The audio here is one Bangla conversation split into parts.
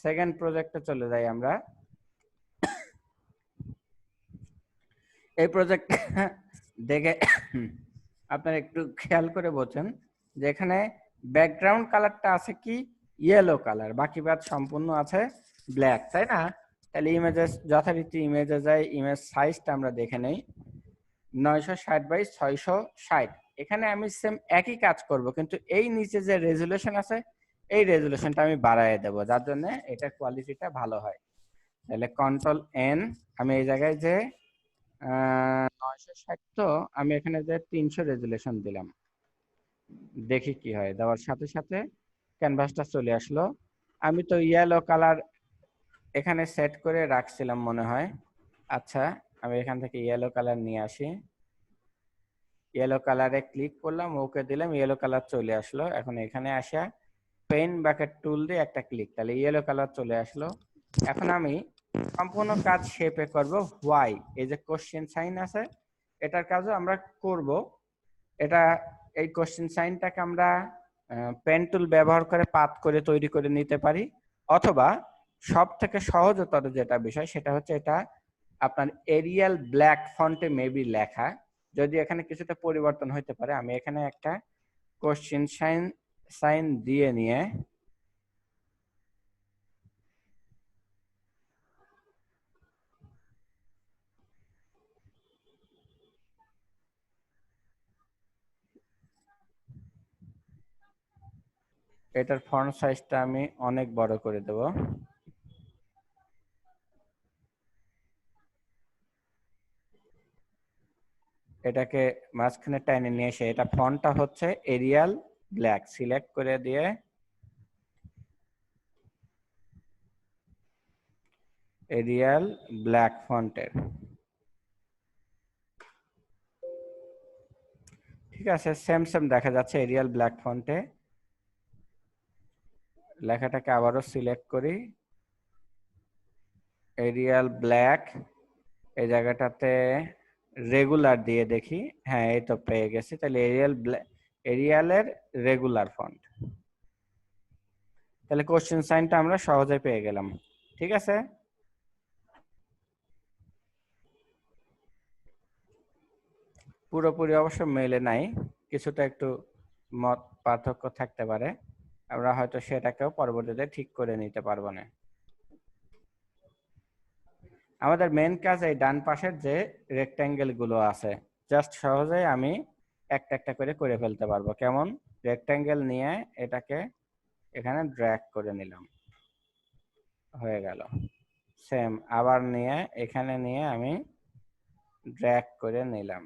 সেকেন্ড প্রজেক্টে চলে যাই আমরা। এই প্রজেক্ট দেখে আপনারা একটু খেয়াল করে বোঝেন যে এখানে ব্যাকগ্রাউন্ড কালারটা আছে কি ইয়েলো কালার, বাকি বাদ সম্পূর্ণ আছে ব্ল্যাক, তাই না? তাহলে ইমেজেস যথারীতি ইমেজে যাই, ইমেজ সাইজটা আমরা দেখে নেই 960 বাই 660। এখানে আমি সেম একই কাজ করব, কিন্তু এই নিচে যে রেজুলেশন আছে এই রেজুলেশনটা আমি বাড়ায় দেব, যার জন্য এটা কোয়ালিটিটা ভালো হয়। তাহলে কন্ট্রোল এন, আমি এই জায়গায় যে 960 তো আমি এখানে যে 300 রেজুলেশন দিলাম, দেখি কি হয়। দেওয়ার সাথে সাথে ক্যানভাসটা চলে আসলো। আমি তো ইয়েলো কালার এখানে সেট করে রাখছিলাম মনে হয়। আচ্ছা, আমি এখান থেকে ইয়েলো কালার নিয়ে আসি। ইয়েলো কালারে ক্লিক করলাম, ওকে দিলাম, ইয়েলো কালার চলে আসলো। এখন এখানে আসা পেন বাকেট টুল দিয়ে একটা ক্লিক, তাহলে ইয়েলো কালার চলে আসলো। এখন আমি সম্পূর্ণ কাজ শেপে করব হোয়াই, এই যে কোশ্চেন সাইন আছে এটার কাজও আমরা করব। এটা এই কোশ্চেন সাইনটাকে আমরা পেন টুল ব্যবহার করে পাত করে তৈরি করে নিতে পারি, অথবা সব থেকে সহজতর যেটা বিষয় সেটা হচ্ছে এটা আপনার এরিয়াল ব্ল্যাক ফন্টে মেবি লেখা, যদি এখানে কিছুটা পরিবর্তন হতে পারে। আমি এখানে একটা কোশ্চেন সাইন দিয়ে নিয়ে এটার ফন্ট সাইজটা আমি অনেক বড় করে দেব। এটাকে মাঝখানে টাইনে নিয়ে এসে এটা ফন্টটা হচ্ছে এরিয়াল ব্ল্যাক, সিলেক্ট করে দিয়ে এরিয়াল ব্ল্যাক ফন্টের, ঠিক আছে, সেম সেম দেখা যাচ্ছে এরিয়াল ব্ল্যাক ফন্টে। লেখাটাকে আবারও সিলেক্ট করি, এরিয়াল ব্ল্যাক, এই জায়গাটাতে রেগুলার দিয়ে দেখি, হ্যাঁ এই তো পেয়ে গেছি। তাহলে এরিয়ালের রেগুলার ফন্ট, তাহলে কোশ্চেন সাইনটা আমরা সহজে পেয়ে গেলাম। ঠিক আছে, পুরোপুরি অবশ্য মেলে নাই, কিছুটা একটু মত পার্থক্য থাকতে পারে, আমরা হয়তো সেটাকেও পরবর্তীতে ঠিক করে নিতে পারবো না। আমাদের মেন কাজ এই ডান পাশের যে রেক্ট্যাঙ্গেল গুলো আছে, জাস্ট সহজেই আমি একটা একটা করে করে ফেলতে পারবো। কেমন? রেক্ট্যাঙ্গেল নিয়ে এটাকে এখানে ড্র্যাগ করে নিলাম, হয়ে গেল। সেম আবার নিয়ে এখানে নিয়ে আমি ড্র্যাগ করে নিলাম।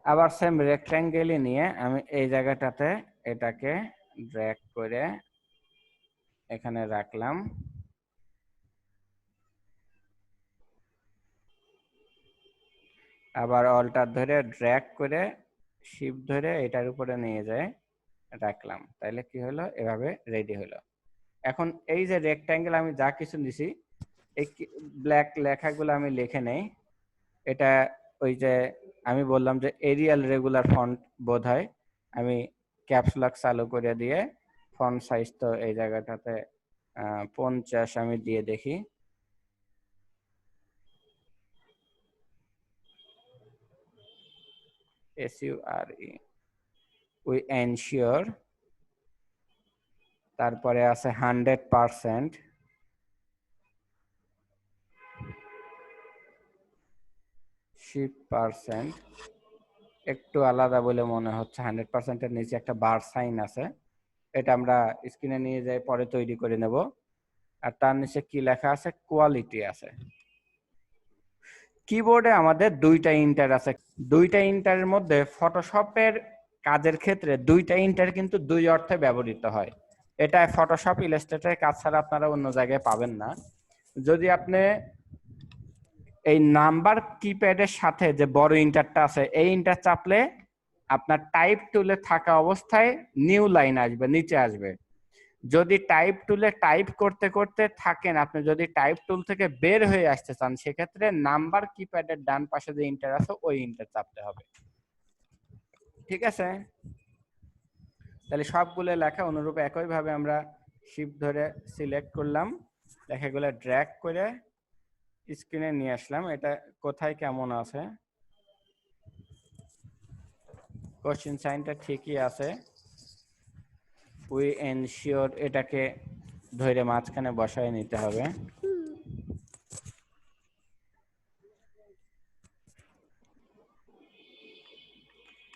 আবার সেম রেক্ট্যাঙ্গেলই নিয়ে আমি এই জায়গাটাতে এটাকে ড্র্যাগ করে এখানে রাখলাম। আবার অল্টার ধরে ড্র্যাগ করে শিফট ধরে এটার উপরে নিয়ে যায় রাখলাম, তাইলে কি হলো, এভাবে রেডি হলো। এখন এই যে রেক্ট্যাঙ্গেল আমি যা কিছু দিছি, এই ব্ল্যাক লেখাগুলো আমি লিখে নেই। এটা ওই যে আমি বললাম যে এরিয়াল রেগুলার ফন্ট বোধ হয়, আমি ক্যাপস লক চালু করে দিয়ে ফন্ট সাইজ তো এই জায়গাটাতে 50 আমি দিয়ে দেখি। SURE উই এনশিওর, তারপরে আছে 100%, শিপ%, একটু আলাদা বলে মনে হচ্ছে। 100%-এর নিচে একটা বার সাইন আছে, এটা আমরা স্ক্রিনে নিয়ে যাই পরে তৈরি করে নেব। আর তার নিচে কি লেখা আছে, কোয়ালিটি আছে। কিবোর্ডে আমাদের দুইটা ইন্টার আছে, দুইটা ইন্টারের মধ্যে ফটোশপের কাজের ক্ষেত্রে দুইটা ইন্টার কিন্তু দুই অর্থে ব্যবহৃত হয়। এটা ফটোশপ ইলাস্ট্রেটরের কাজ ছাড়া আপনারা অন্য জায়গায় পাবেন না। যদি আপনি এই নাম্বার কিপ্যাডের সাথে যে বড় ইন্টারটা আছে এই ইন্টার চাপলে আপনার টাইপ টুলে থাকা অবস্থায় নিউ লাইন আসবে, নিচে আসবে। যদি টাইপ টুলে টাইপ করতে করতে থাকেন, আপনি যদি টাইপ টুল থেকে বের হয়ে আসতে চান, সেক্ষেত্রে নাম্বার কিপ্যাডের ডান পাশে যে ইন্টার আছে ওই ইন্টার চাপতে হবে। ঠিক আছে, তাহলে সবগুলো লেখা অনুরূপ একইভাবে আমরা শিফট ধরে সিলেক্ট করলাম, লেখাগুলো ড্র্যাগ করে স্ক্রিনে নিয়ে আসলাম। এটা কোথায় কেমন আছে, কোশ্চেন সাইনটা ঠিকই আছে। উই এনশিওর এটাকে ধরে মাঝখানে বসায় নিতে হবে।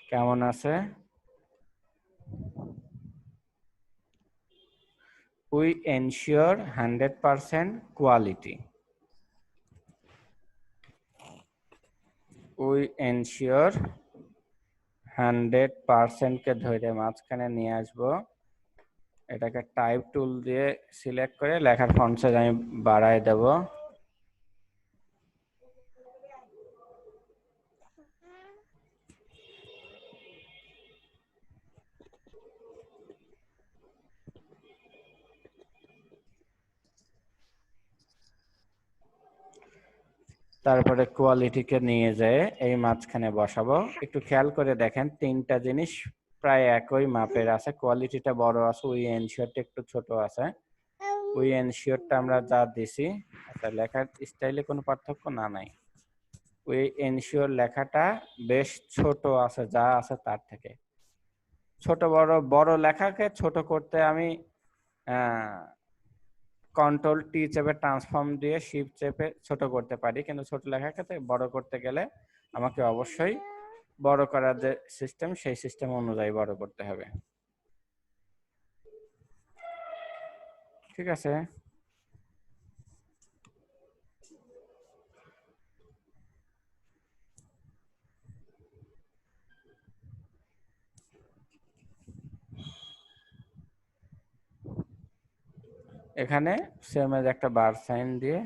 কেমন আছে? We ensure 100% quality. We ensure 100% কে ধরে মাঝখানে নিয়ে আসবো। এটাকে টাইপ টুল দিয়ে সিলেক্ট করে লেখার ফন্ট সাইজ আমি বাড়ায় দেব। তারপরে কোয়ালিটিকে নিয়ে যেয়ে এই মাঝখানে বসাবো। একটু খেয়াল করে দেখেন, তিনটা জিনিস প্রায় একই মাপের আছে। কোয়ালিটিটা বড় আছে, উই এনশিওরটা একটু ছোট আছে। উই এনশিওরটা আমরা যা দিছি, আচ্ছা লেখার স্টাইলে কোনো পার্থক্য না, নাই। উই এনশিওর লেখাটা বেশ ছোট আছে, যা আছে তার থেকে ছোট। বড় লেখাকে ছোট করতে আমি কন্ট্রোল টি চেপে ট্রান্সফর্ম দিয়ে শিফট চেপে ছোট করতে পারি, কিন্তু ছোট লেখাকে বড় করতে গেলে আমাকে অবশ্যই বড় করার যে সিস্টেম, সেই সিস্টেম অনুযায়ী বড় করতে হবে। ঠিক আছে, এখানে সেম এজ একটা বার সাইন দিয়ে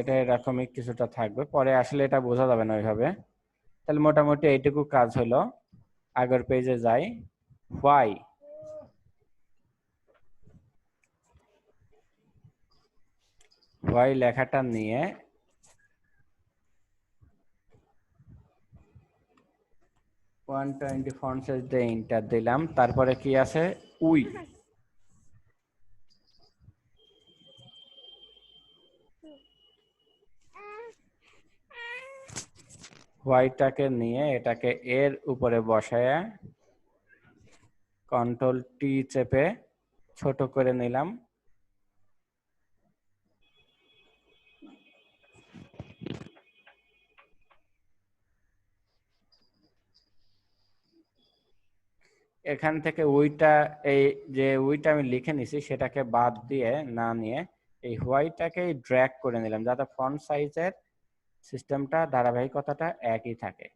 এটা এরকমই কিছুটা থাকবে, পরে আসলে এটা বোঝা যাবে না ওইভাবে। তাহলে মোটামুটি এইটুকু কাজ হলো। আগের পেজে যাই। হোয়াই হোয়াই লেখাটা নিয়ে 120 ফন্ট সাইজ দিয়ে এন্টার দিলাম। তারপরে কি আছে, উই। হোয়াইটটাকে নিয়ে এটাকে এর উপরে বসায় কন্ট্রোল টি চেপে ছোট করে নিলাম। এখান থেকে উইটা, এই যে উইটা আমি লিখে নিছি সেটাকে বাদ দিয়ে না নিয়ে এই হোয়াইটটাকে ড্র্যাগ করে নিলাম, যাতে ফন্ট সাইজের সিস্টেমটা, ধারাবাহিকতাটা একই থাকে।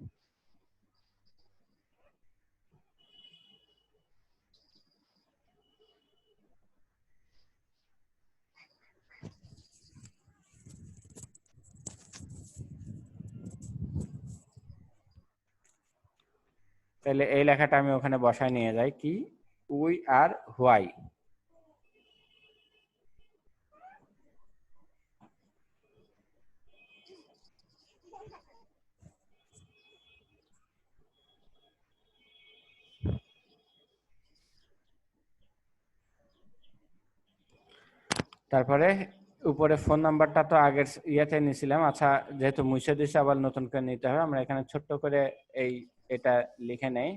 তাহলে এই লেখাটা আমি ওখানে বসায় নিয়ে যাই, কি উই আর হোয়াই। তারপরে উপরে ফোন নাম্বারটা তো আগের ইয়েতে নিছিলাম, আচ্ছা যেহেতু মুছে দিছে আবার নতুন করে নিতে হবে। আমরা এখানে ছোট্ট করে এই এটা লিখে নেই,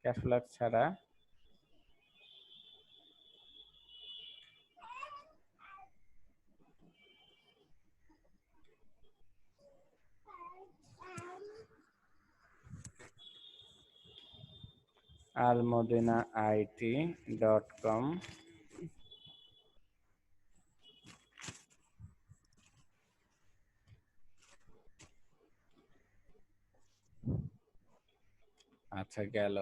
ক্যাশ ফ্ল্যাগ ছাড়া। almodinait.com। আচ্ছা গেল,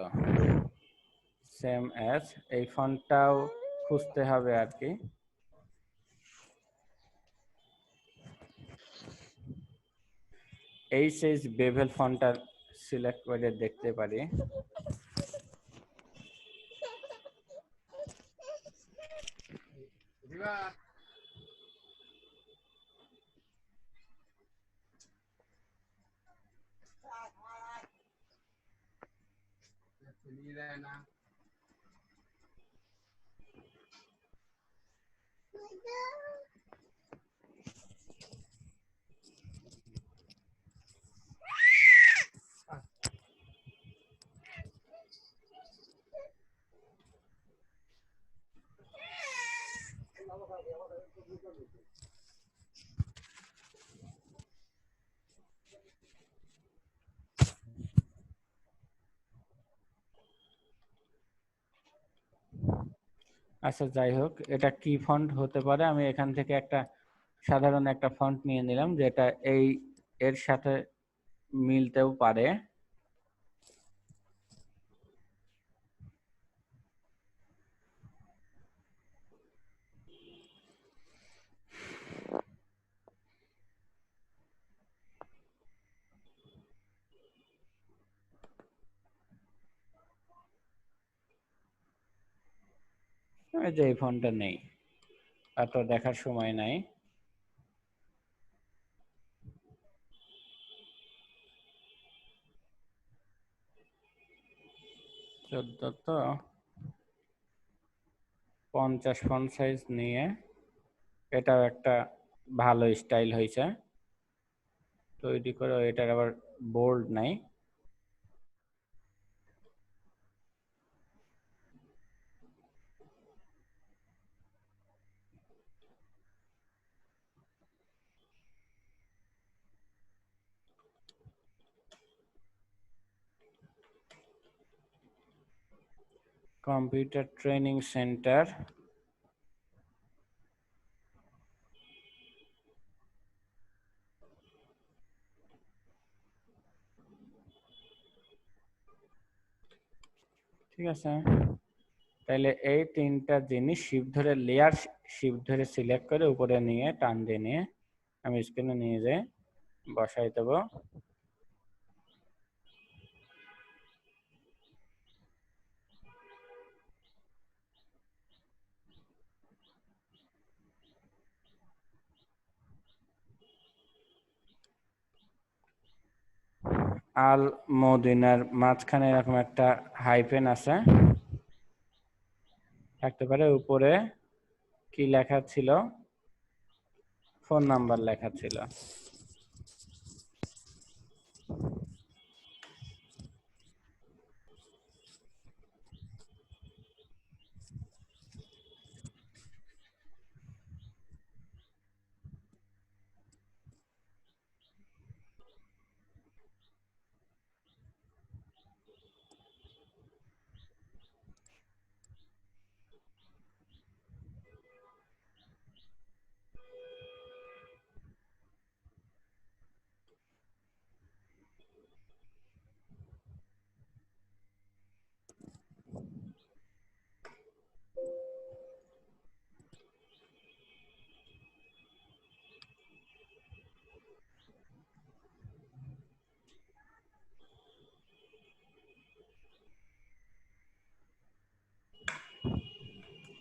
সেম অ্যাজ, এই ফন্টটাও খুঁজতে হবে আর কি। 𝐂𝐻 বেভেল ফন্টটা সিলেক্ট করে দেখতে পারি। আচ্ছা, যাই হোক, এটা কি ফন্ট হতে পারে, আমি এখান থেকে একটা সাধারণ একটা ফন্ট নিয়ে নিলাম যেটা এর সাথে মিলতেও পারে। এই যে এই ফন্টটা নেই, এত দেখার সময় নাই। তো 50 ফন্ট সাইজ নিয়ে, এটাও একটা ভালো স্টাইল হয়েছে তৈরি করে। এটার আবার বোল্ড নাই। কম্পিউটার ট্রেনিং সেন্টার, ঠিক আছে। তাহলে এই তিনটা জিনিস শিফট ধরে, লেয়ার শিফট ধরে সিলেক্ট করে উপরে নিয়ে টান দিয়ে নিয়ে আমি স্ক্রিনে নিয়ে যাই বসাই দেব। আল মদিনার মাঝখানে এরকম একটা হাইফেন আছে, থাকতে পারে। উপরে কি লেখা ছিল? ফোন নাম্বার লেখা ছিল।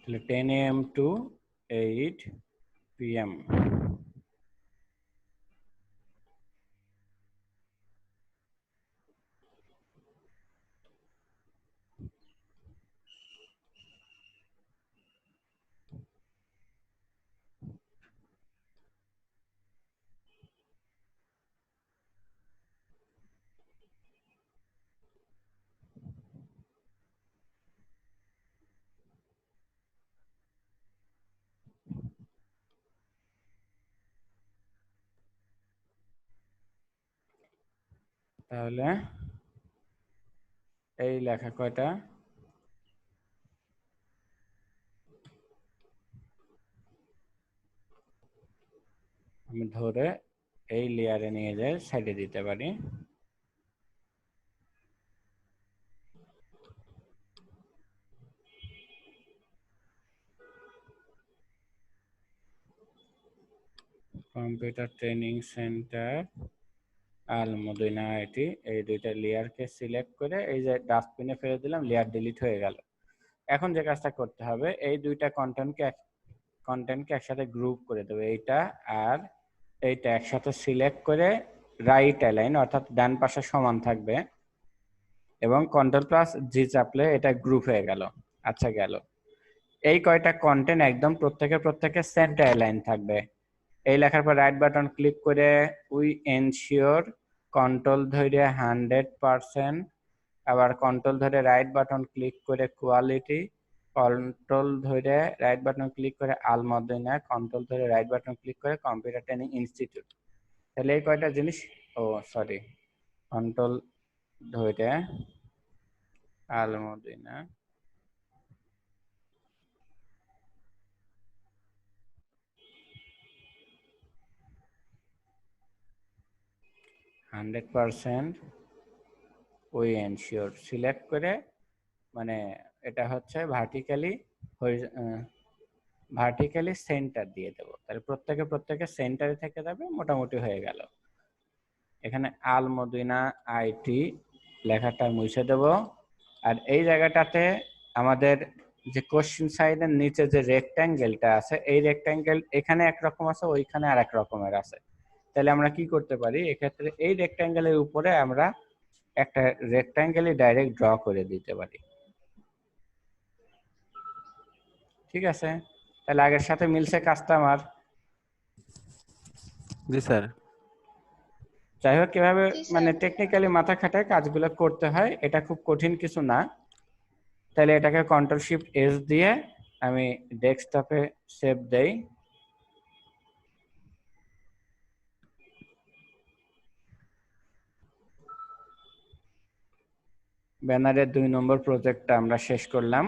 তাহলে 10 AM to 8 PM। তাহলে এই লেখা কয়টা? আমি ধরে এই লেয়ারে নিয়ে যাই, সাইডে দিতে পারি। Computer training centre Al-Madina IT, এই দুইটা লেয়ারকে সিলেক্ট করে এই যে ডাস্টবিনে ফেলে দিলাম, লেয়ার ডিলিট হয়ে গেল। এখন যে কাজটা করতে হবে, এই দুইটা কন্টেন্টকে একসাথে গ্রুপ করে দেবো, এইটা আর এইটা একসাথে সিলেক্ট করে রাইট অ্যালাইন অর্থাৎ ডান পাশে সমান থাকবে এবং কন্ট্রোল+জি চাপলে এটা গ্রুপ হয়ে গেল। আচ্ছা গেল। এই কয়টা কন্টেন্ট একদম প্রত্যেকে সেন্টার অ্যালাইন থাকবে। এই লেখার পর রাইট বাটন ক্লিক করে উই এনশিওর, কন্ট্রোল ধরে 100%, আবার কন্ট্রোল ধরে রাইট বাটন ক্লিক করে কোয়ালিটি, কন্ট্রোল ধরে রাইট বাটন ক্লিক করে আল-মদিনা, কন্ট্রোল ধরে রাইট বাটন ক্লিক করে কম্পিউটার ট্রেনিং ইনস্টিটিউট। তাহলে এই কয়টা জিনিস, সরি, কন্ট্রোল ধরে আল-মদিনা, উই এনশিওর সিলেক্ট করে, মানে এটা হচ্ছে ভার্টিক্যালি সেন্টার দিয়ে দেবো। তাহলে প্রত্যেকে সেন্টারে থেকে যাবে, মোটামুটি হয়ে গেল। এখানে আল-মদিনা আইটি লেখাটা মুছে দেব। আর এই জায়গাটাতে আমাদের যে কোশ্চেন সাইনের নিচে যে রেক্ট্যাঙ্গেলটা আছে, এই রেক্ট্যাঙ্গেল এখানে একরকম আছে, ওইখানে আর এক রকমের আছে। তাহলে আমরা কি করতে পারি, এক্ষেত্রে এই রেক্ট্যাঙ্গেলের উপরে আমরা একটা রেক্ট্যাঙ্গেলই ডাইরেক্ট ড্র করে দিতে পারি। ঠিক আছে, তাহলে আগের সাথে মিলছে কাজটা আমার। জি স্যার। যাই হোক, কিভাবে মানে টেকনিক্যালি মাথা খাটায় কাজগুলো করতে হয়, এটা খুব কঠিন কিছু না। তাহলে এটাকে কন্ট্রোল-শিফট-এস দিয়ে আমি ডেস্কটপে সেভ দেই। ব্যানারের 2 নম্বর প্রজেক্টটা আমরা শেষ করলাম।